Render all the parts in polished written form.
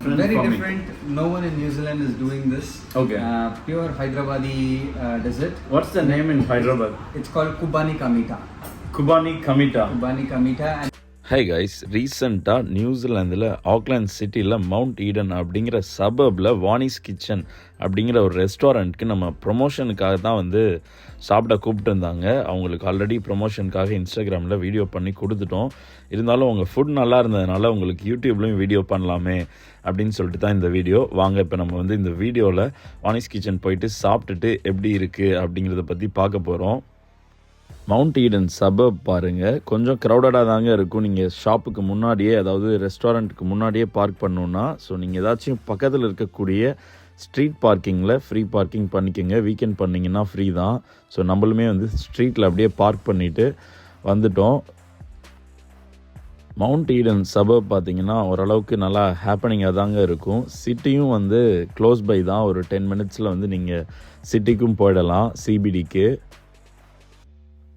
Very different. No one in New Zealand is doing this. Okay. Pure Hyderabadi dessert. What's the name in Hyderabad? It's called Kubani Kamita. Kubani Kamita. Kubani Kamita. And hi guys, ரீசெண்டாக நியூசிலாந்தில் Auckland சிட்டியில் mount Eden அப்படிங்கிற சபர்பில் வானிஸ் kitchen அப்படிங்கிற ஒரு ரெஸ்டாரண்ட்க்கு நம்ம ப்ரொமோஷனுக்காக தான் வந்து சாப்பிட கூப்பிட்டுருந்தாங்க. அவங்களுக்கு ஆல்ரெடி ப்ரொமோஷனுக்காக இன்ஸ்டாகிராமில் வீடியோ பண்ணி கொடுத்துட்டோம். இருந்தாலும் அவங்க ஃபுட் நல்லா இருந்ததுனால உங்களுக்கு யூடியூப்லேயும் வீடியோ பண்ணலாமே அப்படின்னு சொல்லிட்டு தான் இந்த வீடியோ. வாங்க இப்போ நம்ம வந்து இந்த வீடியோவில் வானிஸ் கிச்சன் போயிட்டு சாப்பிட்டுட்டு எப்படி இருக்குது அப்படிங்கிறத பற்றி பார்க்க போகிறோம். மவுண்ட் ஈடன் சபர்ப் பாருங்கள், கொஞ்சம் க்ரௌடடாக தாங்க இருக்கும். நீங்கள் ஷாப்புக்கு முன்னாடியே, அதாவது ரெஸ்டாரண்ட்டுக்கு முன்னாடியே பார்க் பண்ணணுன்னா, ஸோ நீங்கள் ஏதாச்சும் பக்கத்தில் இருக்கக்கூடிய ஸ்ட்ரீட் பார்க்கிங்கில் ஃப்ரீ பார்க்கிங் பண்ணிக்கோங்க. வீக்கெண்ட் பண்ணிங்கன்னா ஃப்ரீ தான். ஸோ நம்மளுமே வந்து ஸ்ட்ரீட்டில் அப்படியே பார்க் பண்ணிவிட்டு வந்துட்டோம். மவுண்ட் ஈடன் சபர்ப் பார்த்திங்கன்னா ஓரளவுக்கு நல்லா ஹேப்பனிங்காக தாங்க இருக்கும். சிட்டியும் வந்து க்ளோஸ் பை தான், ஒரு 10 மினிட்ஸில் வந்து நீங்கள் சிட்டிக்கும் போயிடலாம். சிபிடிக்கு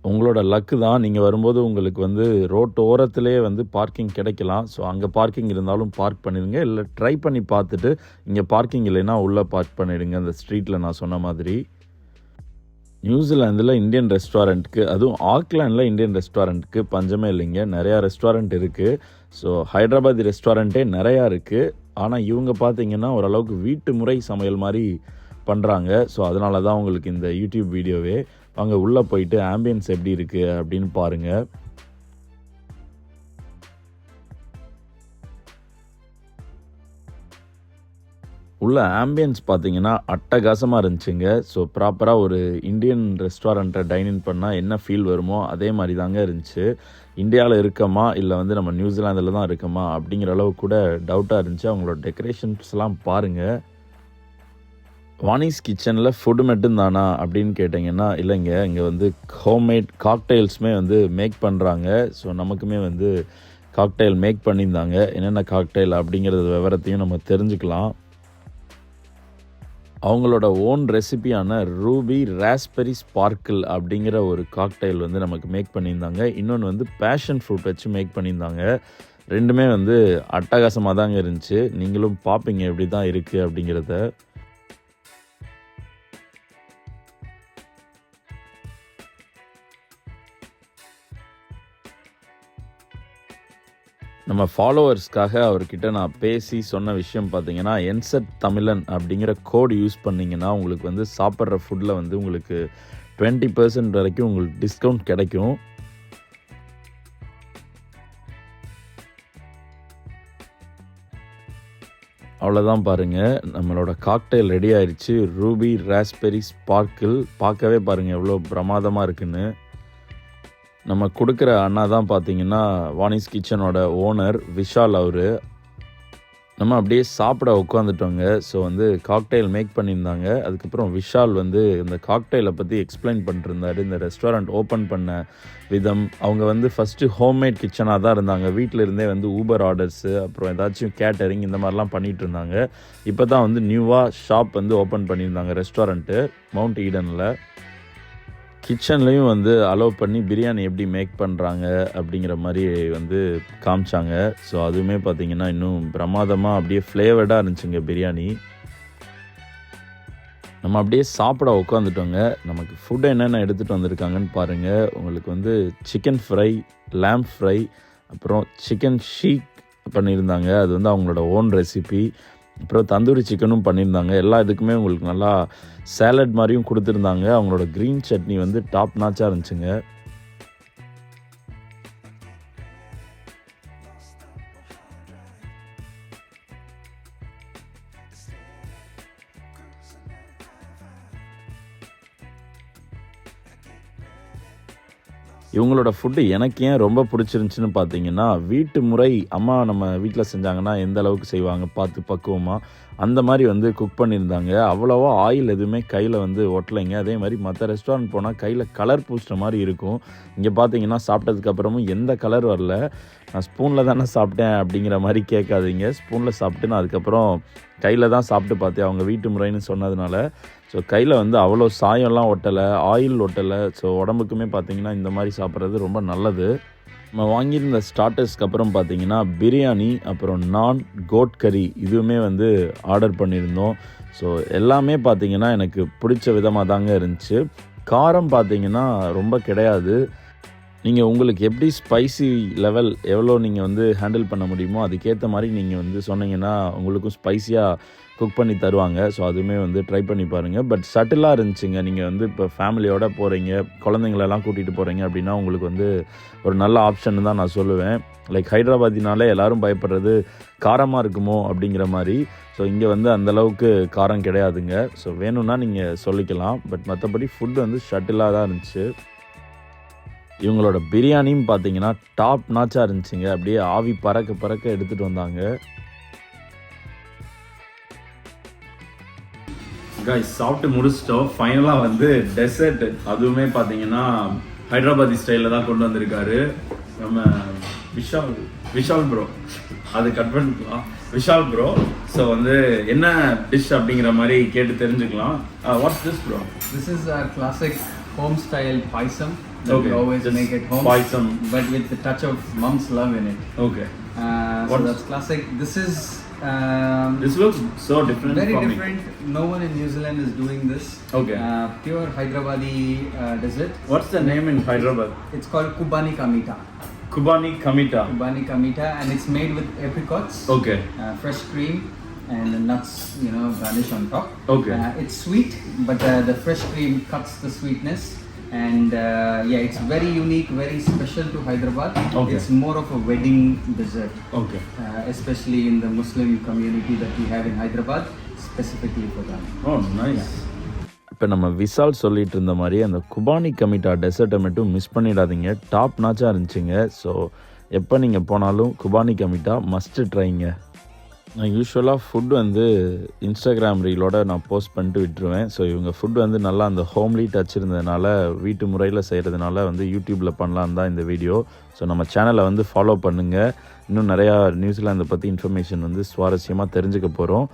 உங்களோட லக்கு தான். நீங்கள் வரும்போது உங்களுக்கு வந்து ரோட்டு ஓரத்திலே வந்து பார்க்கிங் கிடைக்கலாம். ஸோ அங்கே பார்க்கிங் இருந்தாலும் பார்க் பண்ணிடுங்க, இல்லை ட்ரை பண்ணி பார்த்துட்டு இங்கே பார்க்கிங் இல்லைன்னா உள்ளே பார்க் பண்ணிவிடுங்க அந்த ஸ்ட்ரீட்டில் நான் சொன்ன மாதிரி. நியூசிலாந்தில் இந்தியன் ரெஸ்டாரண்ட்டுக்கு, அதுவும் ஆக்லாண்டில் இந்தியன் ரெஸ்டாரண்ட்டுக்கு பஞ்சமே இல்லைங்க. நிறையா ரெஸ்டாரண்ட் இருக்குது. ஸோ ஹைதராபாத் ரெஸ்டாரண்ட்டே நிறையா இருக்குது. ஆனால் இவங்க பார்த்திங்கன்னா ஓரளவுக்கு வீட்டு முறை சமையல் மாதிரி பண்ணுறாங்க. ஸோ அதனால தான் உங்களுக்கு இந்த யூடியூப் வீடியோவே. அங்கே உள்ளே போயிட்டு ஆம்பியன்ஸ் எப்படி இருக்குது அப்படின்னு பாருங்கள். உள்ள ஆம்பியன்ஸ் பார்த்தீங்கன்னா அட்டகாசமாக இருந்துச்சுங்க. ஸோ ப்ராப்பராக ஒரு இந்தியன் ரெஸ்டாரண்ட்டை டைனிங் பண்ணால் என்ன ஃபீல் வருமோ அதே மாதிரி தாங்க இருந்துச்சு. இந்தியாவில் இருக்கமா இல்லை வந்து நம்ம நியூசிலாந்தில் தான் இருக்கமா அப்படிங்கிற அளவு கூட டவுட்டாக இருந்துச்சு. அவங்களோட டெக்கரேஷன்ஸ்லாம் பாருங்கள். வானிஸ் கிச்சனில் ஃபுட்டு மட்டும்தானா அப்படின்னு கேட்டிங்கன்னா இல்லைங்க, இங்கே வந்து ஹோம்மேட் காக்டெயில்ஸுமே வந்து மேக் பண்ணுறாங்க. ஸோ நமக்குமே வந்து காக்டெயில் மேக் பண்ணியிருந்தாங்க. என்னென்ன காக்டெயில் அப்படிங்கிறது விவரத்தையும் நம்ம தெரிஞ்சுக்கலாம். அவங்களோட ஓன் ரெசிபியான ரூபி ராஸ்பெரி ஸ்பார்க்கிள் அப்படிங்கிற ஒரு காக்டெயில் வந்து நமக்கு மேக் பண்ணியிருந்தாங்க. இன்னொன்று வந்து பேஷன் ஃப்ரூட் வச்சு மேக் பண்ணியிருந்தாங்க. ரெண்டுமே வந்து அட்டகாசமாக தாங்க இருந்துச்சு. நீங்களும் பார்ப்பீங்க எப்படி தான் இருக்குது அப்படிங்கிறத. நம்ம ஃபாலோவர்ஸ்க்காக அவர்கிட்ட நான் பேசி சொன்ன விஷயம் பார்த்தீங்கன்னா, என்செட் தமிழன் அப்படிங்கிற கோடு யூஸ் பண்ணிங்கன்னா உங்களுக்கு வந்து சாப்பிட்ற ஃபுட்டில் வந்து உங்களுக்கு 20% வரைக்கும் உங்களுக்கு டிஸ்கவுண்ட் கிடைக்கும். அவ்வளோதான் பாருங்கள், நம்மளோட காக்டெயில் ரெடி ஆயிடுச்சு. Ruby raspberry sparkle. பார்க்கவே பாருங்கள் எவ்வளோ பிரமாதமாக இருக்குன்னு. நம்ம கொடுக்குற அண்ணா தான் பார்த்தீங்கன்னா வானிஸ் கிச்சனோட ஓனர் விஷால். அவர் நம்ம அப்படியே சாப்பிட உட்காந்துட்டோங்க. ஸோ வந்து காக்டெயில் மேக் பண்ணியிருந்தாங்க. அதுக்கப்புறம் விஷால் வந்து இந்த காக்டெயிலை பற்றி எக்ஸ்பிளைன் பண்ணிட்டுருந்தார். இந்த ரெஸ்டாரண்ட் ஓப்பன் பண்ண விதம், அவங்க வந்து ஃபஸ்ட்டு ஹோம்மேட் கிச்சனாக தான் இருந்தாங்க. வீட்டில் இருந்தே வந்து ஊபர் ஆர்டர்ஸு, அப்புறம் ஏதாச்சும் கேட்டரிங் இந்த மாதிரிலாம் பண்ணிகிட்டு இருந்தாங்க. இப்போ தான் வந்து நியூவாக ஷாப் வந்து ஓப்பன் பண்ணியிருந்தாங்க ரெஸ்டாரண்ட்டு மவுண்ட் ஈடனில். கிச்சன்லேயும் வந்து அலோவ் பண்ணி பிரியாணி எப்படி மேக் பண்ணுறாங்க அப்படிங்கிற மாதிரி வந்து காமிச்சாங்க. ஸோ அதுவுமே பார்த்திங்கன்னா இன்னும் பிரமாதமாக அப்படியே ஃப்ளேவர்டாக இருந்துச்சுங்க பிரியாணி. நம்ம அப்படியே சாப்பிட உட்காந்துட்டோங்க. நமக்கு ஃபுட்டு என்னென்ன எடுத்துகிட்டு வந்திருக்காங்கன்னு பாருங்கள். உங்களுக்கு வந்து சிக்கன் ஃப்ரை, லேம்ப் ஃப்ரை, அப்புறம் சிக்கன் ஷீக் பண்ணியிருந்தாங்க. அது வந்து அவங்களோட ஓன் ரெசிபி. அப்புறம் தந்தூரி சிக்கனும் பண்ணியிருந்தாங்க. எல்லா இதுக்குமே உங்களுக்கு நல்லா சேலட் மாதிரியும் கொடுத்துருந்தாங்க. அவங்களோட க்ரீன் சட்னி வந்து டாப் நாச்சாக இருந்துச்சுங்க. இவங்களோட ஃபுட்டு எனக்கு ஏன் ரொம்ப பிடிச்சிருந்துச்சின்னு பார்த்தீங்கன்னா, வீட்டு முறை அம்மா நம்ம வீட்டில் செஞ்சாங்கன்னா எந்த அளவுக்கு செய்வாங்க பார்த்து பக்குவமாக, அந்த மாதிரி வந்து குக் பண்ணியிருந்தாங்க. அவ்வளோவா ஆயில் எதுவுமே கையில் வந்து ஒட்டலைங்க. அதே மாதிரி மற்ற ரெஸ்டாரண்ட் போனால் கையில் கலர் பூசிட்ட மாதிரி இருக்கும். இங்கே பார்த்தீங்கன்னா சாப்பிட்டதுக்கப்புறமும் எந்த கலர் வரல. நான் ஸ்பூனில் தானே சாப்பிட்டேன் அப்படிங்கிற மாதிரி கேட்காதீங்க. ஸ்பூனில் சாப்பிட்டு நான் அதுக்கப்புறம் கையில் தான் சாப்பிட்டு பார்த்தேன். அவங்க வீட்டு முறைன்னு சொன்னதுனால ஸோ கையில் வந்து அவ்வளோ சாயம்லாம் ஒட்டலை, ஆயில் ஒட்டலை. ஸோ உடம்புக்குமே பார்த்திங்கன்னா இந்த மாதிரி சாப்பிட்றது ரொம்ப நல்லது. நம்ம வாங்கியிருந்த ஸ்டார்டர்ஸ்க்கு அப்புறம் பார்த்திங்கன்னா பிரியாணி, அப்புறம் நான், கோட் கறி இதுவுமே வந்து ஆர்டர் பண்ணியிருந்தோம். ஸோ எல்லாமே பார்த்திங்கன்னா எனக்கு பிடிச்ச விதமாக தாங்க இருந்துச்சு. காரம் பார்த்திங்கன்னா ரொம்ப கிடையாது. நீங்கள் உங்களுக்கு எப்படி ஸ்பைசி லெவல் எவ்வளோ நீங்கள் வந்து ஹேண்டில் பண்ண முடியுமோ அதுக்கேற்ற மாதிரி நீங்கள் வந்து சொன்னீங்கன்னா உங்களுக்கும் ஸ்பைஸியாக குக் பண்ணி தருவாங்க. ஸோ அதுவுமே வந்து ட்ரை பண்ணி பாருங்கள். பட் சட்டிலாக இருந்துச்சுங்க. நீங்கள் வந்து இப்போ ஃபேமிலியோடு போகிறீங்க, குழந்தைங்களெல்லாம் கூட்டிகிட்டு போகிறீங்க அப்படின்னா உங்களுக்கு வந்து ஒரு நல்ல ஆப்ஷன் தான் நான் சொல்லுவேன். லைக் ஹைதராபாத்தினாலே எல்லோரும் பயப்படுறது காரமாக இருக்குமோ அப்படிங்கிற மாதிரி. ஸோ இங்கே வந்து அந்தளவுக்கு காரம் கிடையாதுங்க. ஸோ வேணும்னா நீங்கள் சொல்லிக்கலாம். பட் மற்றபடி ஃபுட் வந்து ஷட்டிலாக தான் இருந்துச்சு. இவங்களோட பிரியாணியும் பார்த்தீங்கன்னா டாப் நாச்சாக இருந்துச்சுங்க. அப்படியே ஆவி பறக்க பறக்க எடுத்துகிட்டு வந்தாங்க. கைஸ் சாப்பிட்டு முடிச்சிட்டோம். ஃபைனலாக வந்து டெசர்ட், அதுவுமே பார்த்தீங்கன்னா ஹைதராபாதி ஸ்டைலில் தான் கொண்டு வந்திருக்காரு நம்ம விஷால் ப்ரோ. அது கட் பண்ணிக்கலாம், விஷால் ப்ரோ. ஸோ வந்து என்ன டிஷ் அப்படிங்கிற மாதிரி கேட்டு தெரிஞ்சுக்கலாம். Watts this bro? This is a classic home style paisam that Okay, we always just make at home. paisam. But with the touch of mom's love in it. Okay. So What's- that's classic. This is This looks so different very from different. No one in New Zealand is doing this. Okay. Pure Hyderabadi dessert. What's the name in Hyderabad? It's called Kubani Ka Meetha. Kubani Kamita. Kubani Ka Meetha, and it's made with apricots, Okay. fresh cream, and the nuts, garnish on top. Okay. It's sweet, but the fresh cream cuts the sweetness. And it's very unique, very special to Hyderabad. Okay. It's more of a wedding dessert, Okay. especially in the Muslim community that we have in Hyderabad, specifically for them. Oh, nice. இப்போ நம்ம விஷால் சொல்லிகிட்டு இருந்த மாதிரி அந்த குபானி கமிட்டா டெசர்ட்டை மட்டும் miss பண்ணிடாதீங்க. Top நாச்சாக இருந்துச்சுங்க. So எப்போ நீங்கள் போனாலும் குபானி கமிட்டா மஸ்ட்டு ட்ரைங்க. நான் யூஸ்வலாக ஃபுட் வந்து இன்ஸ்டாகிராம் ரீலோட நான் போஸ்ட் பண்ணிட்டு விட்டுருவேன். ஸோ இவங்க ஃபுட் வந்து நல்லா அந்த ஹோம்லி டச் இருந்ததுனால, வீட்டு முறையில் செய்கிறதுனால வந்து யூடியூப்பில் பண்ணலான்னு தான் இந்த வீடியோ. ஸோ நம்ம சேனலை வந்து ஃபாலோ பண்ணுங்கள். இன்னும் நிறையா நியூசிலாந்தை பற்றி இன்ஃபர்மேஷன் வந்து சுவாரஸ்யமாக தெரிஞ்சுக்க போகிறோம்.